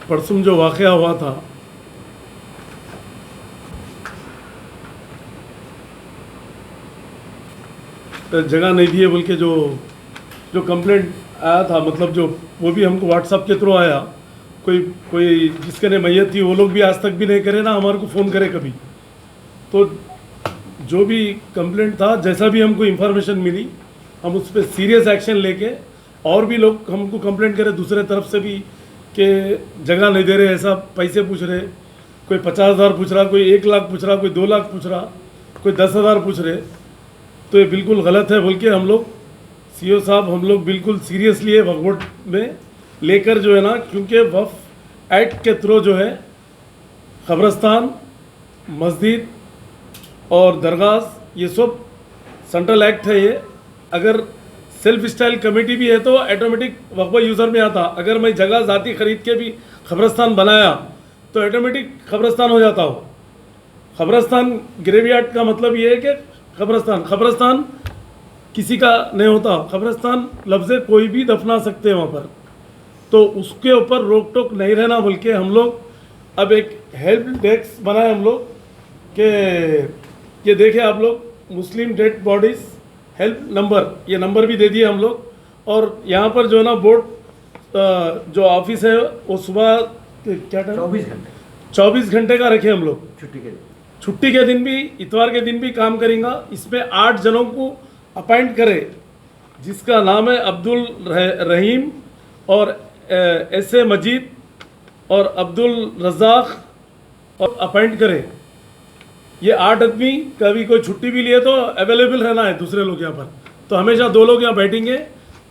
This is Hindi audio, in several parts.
परसों जो वाक़या हुआ था, जगह नहीं दी है बोल के जो कंप्लेंट आया था, मतलब जो वो भी हमको व्हाट्सएप के थ्रू आया। कोई जिसके ने मैयत थी वो लोग भी आज तक भी नहीं करे ना हमारे को फ़ोन करे कभी। तो जो भी कंप्लेंट था, जैसा भी हमको इन्फॉर्मेशन मिली, हम उस पर सीरियस एक्शन लेके, और भी लोग हमको कंप्लेंट करे दूसरे तरफ से भी कि जगह नहीं दे रहे, ऐसा पैसे पूछ रहे, कोई 50,000 पूछ रहा, कोई 1 लाख पूछ रहा, कोई 2 लाख पूछ रहा, कोई 10,000 पूछ रहे। तो ये बिल्कुल गलत है बोल के हम लोग सीओ साहब, हम लोग बिल्कुल सीरियसली है वक्फ बोर्ड में लेकर जो है ना, क्योंकि वक्फ एक्ट के थ्रू जो है कब्रस्तान, मस्जिद और दरगाह ये सब सेंट्रल एक्ट है। ये अगर सेल्फ स्टाइल कमेटी भी है तो ऑटोमेटिक वक्फ यूज़र में आता। अगर मैं जगह ज़ाती ख़रीद के भी कब्रस्तान बनाया तो ऑटोमेटिक कब्रस्तान हो जाता हो। कब्रस्तान ग्रेवयार्ड का मतलब ये है कि कब्रस्तान किसी का नहीं होता। कब्रस्तान लफ्ज़ कोई भी दफना सकते हैं वहाँ पर, तो उसके ऊपर रोक टोक नहीं रहना बोल के हम लोग अब एक हेल्प डेस्क बनाए हम लोग के, ये देखे आप लोग, मुस्लिम डेड बॉडीज़ हेल्प नंबर, ये नंबर भी दे दिए हम लोग। और यहाँ पर जो है ना बोर्ड जो ऑफिस है वो सुबह क्या टाइम 24 घंटे का रखे हम लोग। छुट्टी के दिन भी, इतवार के दिन भी काम करेंगे। इसमें 8 जनों को अपॉइंट करे, जिसका नाम है अब्दुल रहीम और एस.ए. मजीद और अब्दुल रज़ाक, और अपॉइंट करे। ये 8 आदमी कभी कोई छुट्टी भी लिए तो अवेलेबल रहना है दूसरे लोग यहाँ पर, तो हमेशा 2 लोग यहाँ बैठेंगे।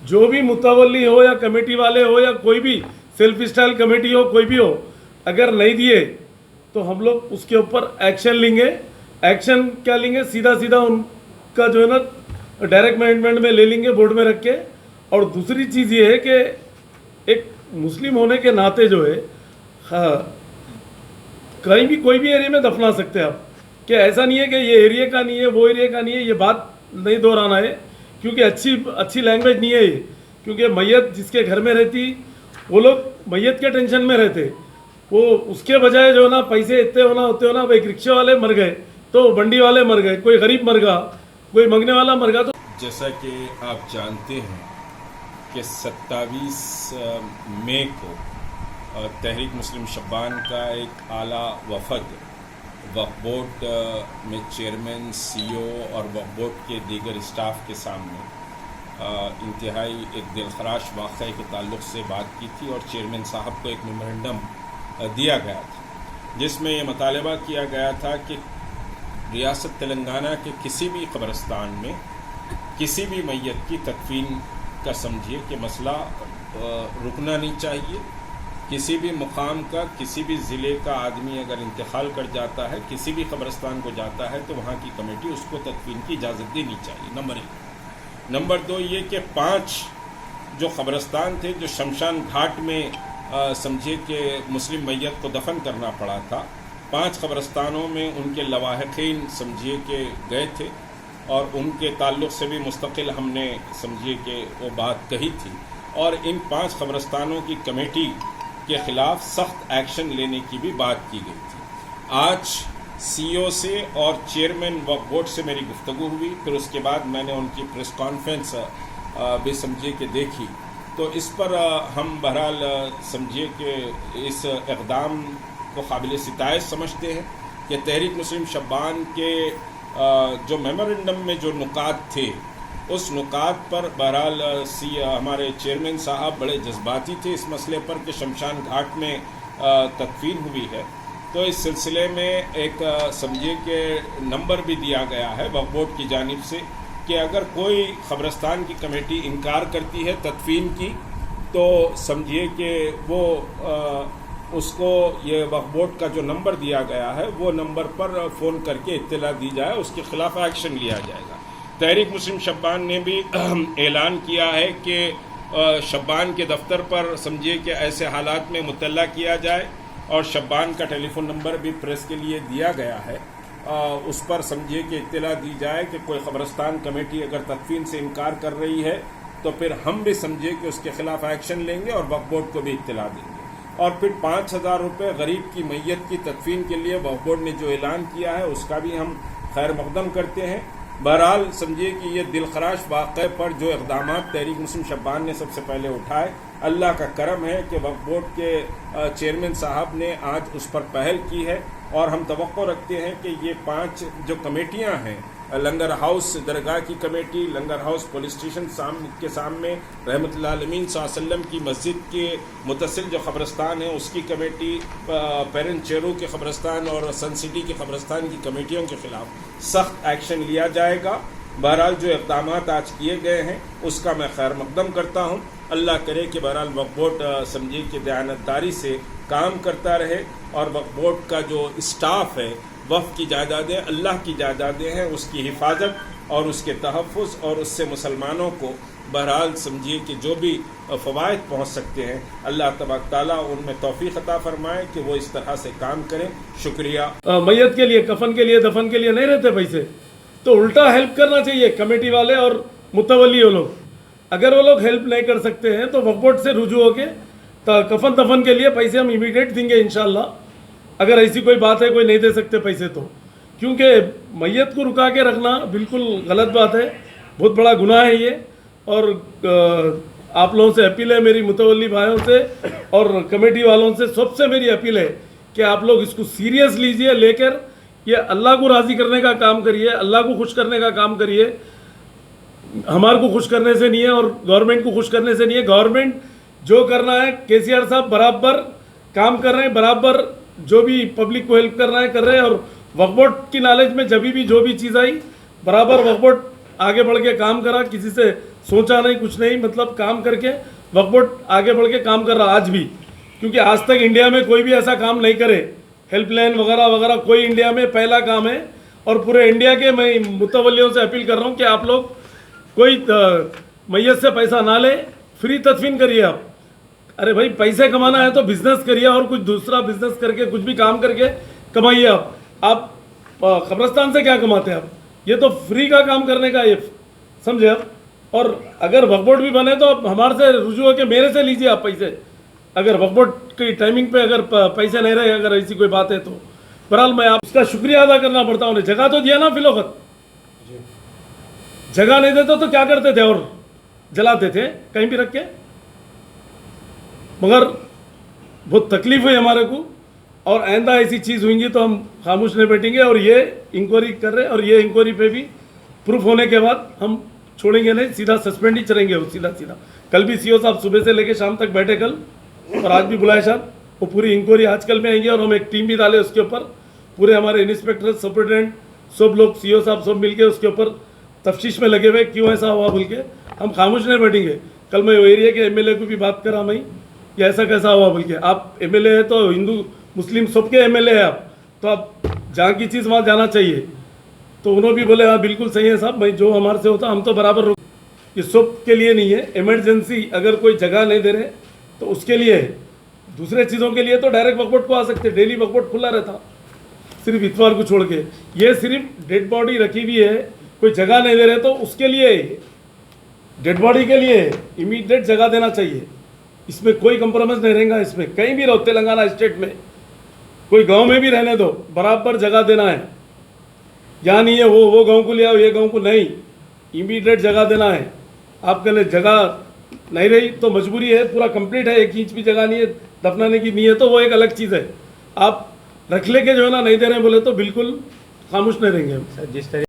जो भी मुतवल्ली हो या कमेटी वाले हो या कोई भी सेल्फ स्टाइल कमेटी हो, कोई भी हो, अगर नहीं दिए तो हम लोग उसके ऊपर एक्शन लेंगे। एक्शन क्या लेंगे, सीधा उनका जो है ना डायरेक्ट मैनेजमेंट में ले लेंगे, बोर्ड में रख के। और दूसरी चीज़ ये है कि एक मुस्लिम होने के नाते जो है, कहीं भी कोई भी एरिया में दफना सकते हैं आप, कि ऐसा नहीं है कि ये एरिया का नहीं है, वो एरिया का नहीं है। ये बात नहीं दोहराना है, क्योंकि अच्छी लैंग्वेज नहीं है ये। क्योंकि मैयत जिसके घर में रहती, वो लोग मैयत के टेंशन में रहते, वो उसके बजाय जो है ना पैसे इतने होना, एक रिक्शे वाले मर गए तो बंडी वाले मर गए, कोई गरीब मर गया, कोई मंगने वाला मर गया। तो जैसा कि आप जानते हैं कि 27 मई को तहरीक मुस्लिम शब्बान का एक आला वफद वक्फ बोर्ड में चेयरमैन, सीईओ और वक्फ बोर्ड के दीगर स्टाफ के सामने इंतहाई एक दिलखराश वाक़े के ताल्लुक़ से बात की थी, और चेयरमैन साहब को एक मेमोरेंडम दिया गया था, जिसमें यह मुतालबा किया गया था कि रियासत तेलंगाना के किसी भी कब्रस्तान में किसी भी मैयत की तदफीन का समझिए कि मसला रुकना नहीं चाहिए। किसी भी मुकाम का, किसी भी ज़िले का आदमी अगर इंतकाल कर जाता है, किसी भी कब्रस्तान को जाता है, तो वहाँ की कमेटी उसको तदफीन की इजाज़त देनी चाहिए, नंबर 1। नंबर 2 ये कि 5 जो कब्रस्तान थे जो शमशान घाट में समझिए कि मुस्लिम मैयत को दफन करना पड़ा था, 5 कब्रस्तानों में उनके लवाहिकीन समझिए कि गए थे, और उनके ताल्लुक़ से भी मुस्तकिल हमने समझिए कि वो बात कही थी, और इन 5 कब्रस्तानों की कमेटी के ख़िलाफ़ सख्त एक्शन लेने की भी बात की गई थी। आज सीईओ से और चेयरमैन वक्फ बोर्ड से मेरी गुफ्तगू हुई, फिर उसके बाद मैंने उनकी प्रेस कॉन्फ्रेंस भी समझिए कि देखी। तो इस पर हम बहरहाल समझिए कि इस इक़दाम को काबिल सिताइश समझते हैं कि तहरीक मुस्लिम शब्बान के जो मेमोरेंडम में जो नुकात थे, उस नुकात पर बहरहाल हमारे चेयरमैन साहब बड़े जज्बाती थे इस मसले पर कि शमशान घाट में तदफीन हुई है। तो इस सिलसिले में एक समझिए कि नंबर भी दिया गया है वक्फ बोर्ड की जानिब से कि अगर कोई क़ब्रस्तान की कमेटी इनकार करती है तदफीन की, तो समझिए कि वो उसको ये वक्फ बोर्ड का जो नंबर दिया गया है वो नंबर पर फ़ोन करके इत्तला दी जाए, उसके ख़िलाफ़ एक्शन लिया जाएगा। तहरीक मुस्लिम शब्बान ने भी ऐलान किया है कि शब्बान के दफ्तर पर समझिए कि ऐसे हालात में मुतल्ला किया जाए, और शब्बान का टेलीफ़ोन नंबर भी प्रेस के लिए दिया गया है। उस पर समझिए कि इत्तला दी जाए कि कोई कब्रिस्तान कमेटी अगर तदफीन से इनकार कर रही है तो फिर हम भी समझे कि उसके खिलाफ एक्शन लेंगे और वक्फ बोर्ड को भी इत्तला देंगे। और फिर 5,000 रुपये गरीब की मैयत की तदफीन के लिए वक्फ बोर्ड ने जो ऐलान किया है उसका भी हम खैर मकदम करते हैं। बहरहाल समझिए कि ये दिलखराश वाक़े पर जो इक़दाम तहरीक मुस्लिम शब्बान ने सबसे पहले उठाए, अल्लाह का करम है कि वक्फ बोर्ड के चेयरमैन साहब ने आज उस पर पहल की है और हम तवक्को रखते हैं कि ये 5 जो कमेटियां हैं, लंगर हाउस दरगाह की कमेटी, लंगर हाउस पुलिस स्टेशन के सामने रहमतुल्लाह आलमीन सल्लल्लाहु अलैहि वसल्लम की मस्जिद के मुतसिल जो कब्रिस्तान है उसकी कमेटी, पेरेंट चेरू के कब्रिस्तान और सन सिटी के कब्रिस्तान की कमेटियों के खिलाफ सख्त एक्शन लिया जाएगा। बहरहाल जो इक़दाम आज किए गए हैं उसका मैं खैर मकदम करता हूँ। अल्लाह करे कि बहरहाल वक्फ बोर्ड समझिए कि दयानतदारी से काम करता रहे और वक्फ बोर्ड का जो स्टाफ है, वक्फ की जायदादें अल्लाह की जायदादें हैं, उसकी हिफाजत और उसके तहफ़्फ़ुज़ और उससे मुसलमानों को बहरहाल समझिए कि जो भी फ़वाइद पहुँच सकते हैं, अल्लाह तबारक ताला उनमें तौफ़ीक़ अता फ़रमाए कि वो इस तरह से काम करें। शुक्रिया। मैयत के लिए, कफन के लिए, दफन के लिए नहीं रहते पैसे, तो उल्टा हेल्प करना चाहिए कमेटी वाले और मुतवल्ली वो लोग। अगर वो लोग हेल्प नहीं कर सकते हैं तो वक्फ बोर्ड से रुजू होके कफन दफन के लिए पैसे हम इमीडिएट देंगे इंशाल्लाह। अगर ऐसी कोई बात है, कोई नहीं दे सकते पैसे तो, क्योंकि मैयत को रुका के रखना बिल्कुल गलत बात है, बहुत बड़ा गुनाह है ये। और आप लोगों से अपील है, मेरी मुतवल्ली भाइयों से और कमेटी वालों से सबसे मेरी अपील है कि आप लोग इसको सीरियस लीजिए, लेकर ये अल्लाह को राज़ी करने का काम करिए, अल्लाह को खुश करने का काम करिए। हमारे को खुश करने से नहीं है और गवर्नमेंट को खुश करने से नहीं है। गवर्नमेंट जो करना है, केसीआर साहब बराबर काम कर रहे हैं, बराबर जो भी पब्लिक को हेल्प करना है कर रहे हैं। और वक्फ बोर्ड की नॉलेज में जब भी जो भी चीज़ आई, बराबर वक्फ बोर्ड आगे बढ़ के काम करा, किसी से सोचा नहीं कुछ नहीं, मतलब काम करके वक्फ बोर्ड आगे बढ़ के काम कर रहा आज भी। क्योंकि आज तक इंडिया में कोई भी ऐसा काम नहीं करे, हेल्पलाइन वगैरह वगैरह, कोई इंडिया में पहला काम है। और पूरे इंडिया के मैं मुतवल्लियों से अपील कर रहा हूँ कि आप लोग कोई मैयत से पैसा ना ले, फ्री तदफीन करिए आप। अरे भाई, पैसे कमाना है तो बिजनेस करिए और कुछ दूसरा बिजनेस करके, कुछ भी काम करके कमाइए आप कब्रिस्तान से क्या कमाते हैं आप? ये तो फ्री का काम करने का, ये समझे आप। और अगर वक्फ बोर्ड भी बने तो आप हमारे से रुजू होकर मेरे से लीजिए आप पैसे, अगर वक्फ बोर्ड की टाइमिंग पे अगर पैसे नहीं रहे, अगर ऐसी कोई बात है तो। बहरहाल मैं आपका शुक्रिया अदा करना पड़ता हूँ। जगह तो दिया ना फिलौकत, जगह नहीं देते तो क्या करते थे और जलाते थे कहीं भी रख के। मगर बहुत तकलीफ हुई हमारे को, और आइंदा ऐसी चीज़ हुई तो हम खामोश नहीं बैठेंगे। और ये इंक्वायरी कर रहे हैं और ये इंक्वायरी पे भी प्रूफ होने के बाद हम छोड़ेंगे नहीं, सीधा सस्पेंड ही चलेंगे वो सीधा। कल भी सीओ साहब सुबह से लेकर शाम तक बैठे कल, और आज भी बुलाए साहब, वो पूरी इंक्वायरी आजकल में आएंगे। और हम एक टीम भी डाले उसके ऊपर, पूरे हमारे इंस्पेक्टर, सुपरिटेंडेंट, सब लोग, सीओ साहब सब मिलके उसके ऊपर तफ्तीश में लगे हुए, क्यों ऐसा हुआ बोल के। हम खामोश नहीं बैठेंगे। कल मैं वो एरिया के एमएलए को भी बात करा मैं, कि ऐसा कैसा हुआ बोल के। आप एमएलए है तो हिंदू मुस्लिम सबके एमएलए है आप, तो आप जहाँ की चीज़ वहाँ जाना चाहिए। तो उन्होंने भी बोले हाँ बिल्कुल सही है साहब, भाई जो हमारे से होता हम तो बराबर रुक। ये सब के लिए नहीं है, इमरजेंसी अगर कोई जगह नहीं दे रहे तो उसके लिए है। दूसरे चीज़ों के लिए तो डायरेक्ट वक्फ बोर्ड को आ सकते, डेली वक्फ बोर्ड खुला रहता, सिर्फ इतवार को छोड़ के। ये सिर्फ डेड बॉडी रखी हुई है, कोई जगह नहीं दे रहे तो उसके लिए, डेड बॉडी के लिए इमीडिएट जगह देना चाहिए। इसमें कोई कंप्रोमाइज़ नहीं रहेगा। इसमें कहीं भी रहो, तेलंगाना स्टेट में कोई गांव में भी रहने दो, बराबर जगह देना है। यहाँ नहीं है वो गांव को ले आओ, ये गांव को नहीं, इमीडिएट जगह देना है। आपके लिए जगह नहीं रही तो मजबूरी है, पूरा कंप्लीट है, 1 इंच भी जगह नहीं है, दफनाने की नहीं है तो वो एक अलग चीज़ है। आप रख ले के जो है ना नहीं दे रहे हैं बोले तो बिल्कुल खामोश नहीं रहेंगे हम। जिस तरह